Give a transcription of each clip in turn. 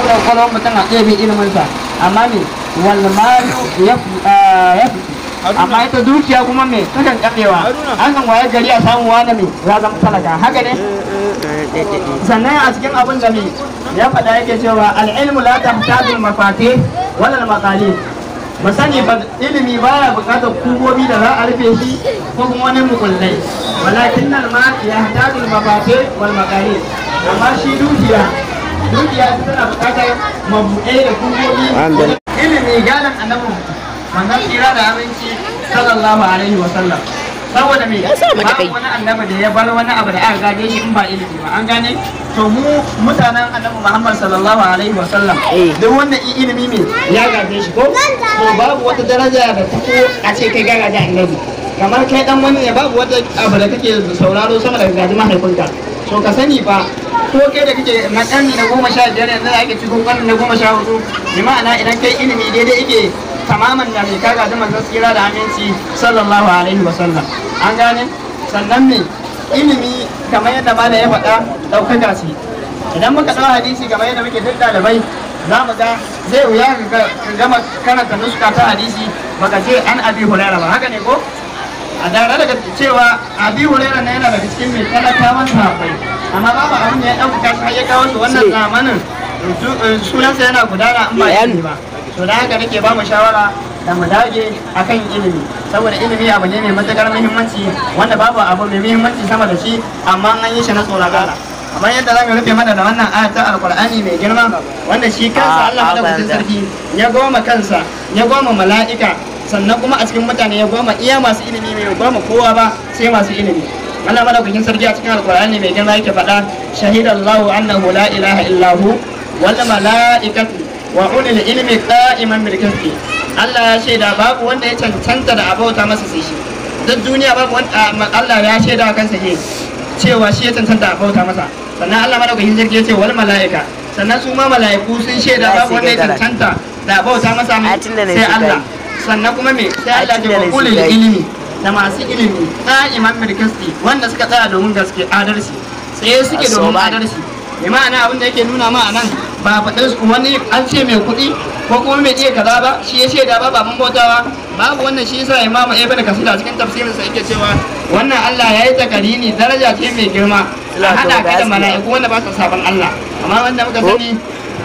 bude kwalwan mutum a ɗebe iliminsa amma me wal malu amma ita dukiya kuma me takan kamewa an kan waye gari a samu wani me ya zama talaka haka ne sannan a cikin abin da me ya faɗa yake cewa al-ilmu la tahtaju al-mafatih wala al-maqalid masani ba ilimi baya bukatar kubobi da za a rufe shi ko kuma wani mukullai walakin al-ma yahtaju al-mafatih wal maqalid amma shi dukiya tana bukatar mabuɗai da kubobi ilimi galan annabi manzon tsira da aminci sallallahu alaihi wa sallam saboda me babu wani annabi da ya bar wani abu da aka gaje shi in ba ilimi ba an gane to mu mutanen annabi Muhammad sallallahu alaihi wa sallam duk wanda ilimi me ya gaje shi ko to babu wata daraja da take a ce kai gaje annabi kamar kai dan wani ne babu wata abu da kake sauraro sama da gaji mahaifinka so ka sani ba ko kai da kake na ƙarni na 15 yanzu da ake cikin ƙarni na 14 bi ma'ana idan kai ilimi daidai yake tamaman da mai kaga da manzon tsira da aminci sallallahu alaihi wa sallam an gane sannan ne ilimi kamar yadda malam ya faɗa ɗaukaka ce idan muka ɗau hadisi kamar yadda muke duk ɗalibai za mu ga zai wuya ka gama karanta nuska ta hadisi baka ce an abi hulaira ba haka ne ko a dare daga cewa abi hulaira na yana daga cikin mai talakawan sahabbai amma babu abin da ya ɗaukaka shi har ya kawo su wannan zamanin sunansa yana gudana in ba ilimi ba to da haka nake ba mu shawara da mu dage akan ilimi saboda ilimi abu ne mai matukar muhimmanci wanda babu abu mai muhimmanci sama da shi amma an yi shi na tsoron Allah kamar yadda za mu rufe mana da wannan ayat ta alqur'ani mai girma wanda shi kansa Allah madaukakin sarki ya goma kansa ya goma mala'ika sannan kuma a cikin mutane ya goma iya masu ilimi mai goma kowa ba sai masu ilimi Allah madaukakin sarki a cikin alqur'ani mai girma yake faɗa shahidallahu annahu la ilaha illahu wal mala'ikatu wa ulil ilmi qa'iman bil qisti Allah ya shaida babu wanda ya cancanta da abauta masa sai shi duk duniya babu wanda Allah ya shaida kansa ne cewa shi ya cancanta da abauta masa sannan Allah madaukakin sarki ya ce wal mala'ika sannan su ma mala'iku sun shaida babu wanda ya cancanta da abauta masa sai Allah sannan kuma me sai Allah ya wa ulil ilmi da masu ilimi qa'iman bil qisti wanda suka tsaya domin gaske adalci sai suke domin adalci bi ma'ana abin da yake nuna ma anan ba faɗin wani an ce mai kuɗi ko kuma mai iya kaza ba shi ya shaida ba mun bautawa babu wannan shi yasa imamu ibn kasir a cikin tafsirin sa yake cewa wannan Allah ya yi takarini daraja ce mai girma a hada kai da mala'iku wanda ba su saban Allah amma wanda muka sani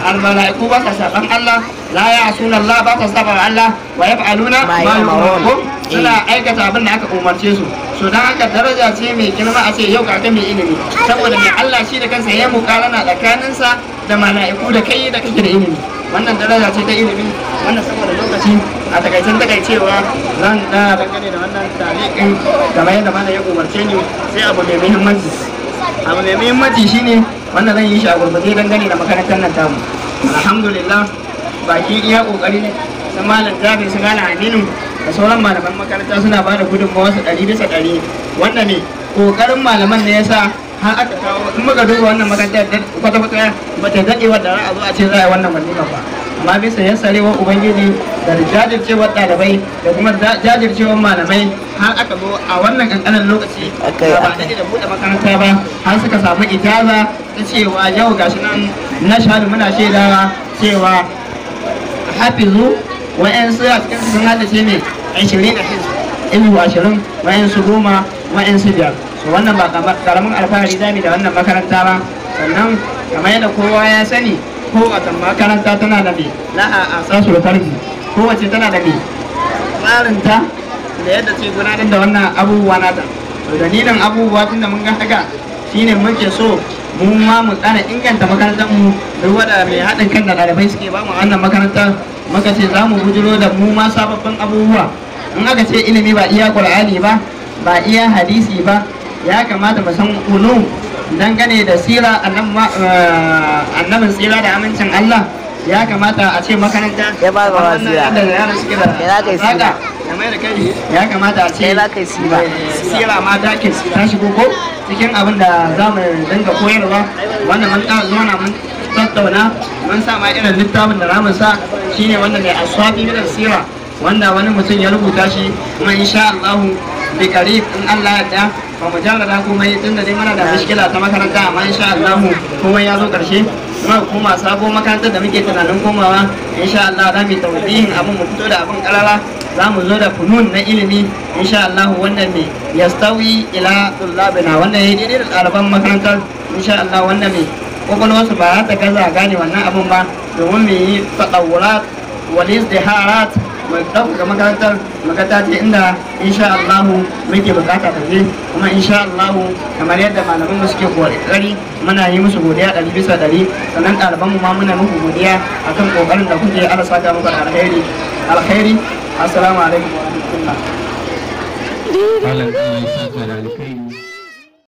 al mala'iku ba su saban Allah la ya'suna Allah ba su saban Allah wa yaf'aluna ma yu'marun suna aikata abin da aka umarce su so dan haka daraja ce mai girma a ce yau ka mai ilimi saboda mai Allah shi da kansa ya mukarana tsakaninsa da mala'iku da kai da kake da ilimi wannan daraja ce ta ilimi wannan saboda lokaci a takaicen takaicewa zan da dangane da wannan tarihin kamar yadda mana ya umarce ni sai abu mai muhimmanci shine wannan zan yi shi a gurgurde dangane da makarantar nan tamu alhamdulillah baki iya kokari ne na malam Jabir su gane Aminu da sauran malaman makaranta suna ba da gudunmawa su 100%. Wanda ne kokarin malaman ne yasa har aka kawo in muka duba wannan makarantar kwata-kwata ba ta daɗe wadda za a zo a ce za a yi wannan walima ba amma bisa yassarewar ubangiji da jajircewar ɗalibai da kuma jajircewar malamai har aka zo a wannan kankanin lokaci ba daɗe da buɗe makaranta ba har suka samu ijaza ta cewa yau gashi nan na shahadu muna shaidawa cewa hafizu wa'yansu a cikin sun haddace ne 20 da ilu 20 wa'yansu 10 wa'yansu 5 so wannan ba karamin alfahari zami da wannan makaranta ba sannan kamar yadda kowa ya sani kowace makaranta tana da me na a sasu farki kowace tana da me tsarinta da yadda ce gudanar da wannan abubuwa nata to dalilin abubuwa tun da mun ga haka shine muke so mu ma mu tsara inganta makarantar mu duk wanda mai haɗin kan da ɗalibai suke ba mu wannan makarantar muka ce za mu bujiro da mu ma sababbin abubuwa in aka ce ilimi ba iya qur'ani ba ba iya hadisi ba ya kamata mu san ulum dangane da sira annabin tsira da amincin Allah ya kamata a ce makaranta ya ba ba sira da yaran suke da saka kamar da kai ya kamata a ce sira ma ta shigo ko cikin abin da za mu dinga koyarwa wannan mun zuwa mun tattauna mun sa ma irin littafin da zamu sa shine wanda mai aswabi min sira wanda wani mutum ya rubuta shi kuma insha Allah bi qarib in Allah ya yarda ba mu jarrada komai tunda dai muna da mushkila ta makaranta amma insha Allah komai ya zo karshe kuma koma sabo makarantar da muke tunanin komawa insha Allah za mu tawbihin abin mu fito da abin karara za mu zo da funun na ilimi insha Allah wannan ne yastawi ila tullabina wannan ya daidai da ɗaliban makarantar insha Allah wannan ne kwakwalwarsu ba ta gaza gane wannan abin ba domin mu yi faɗawurat walis da harat mu ɗaukaka makarantar makaranta ce inda insha Allah muke bukata ta je kuma insha Allah kamar yadda malaman mu suke kokari muna yi musu godiya 100%, sannan ɗaliban mu ma muna muku godiya akan kokarin da kuke Allah saka muku alkhairi. Assalamu alaikum wa rahmatullah.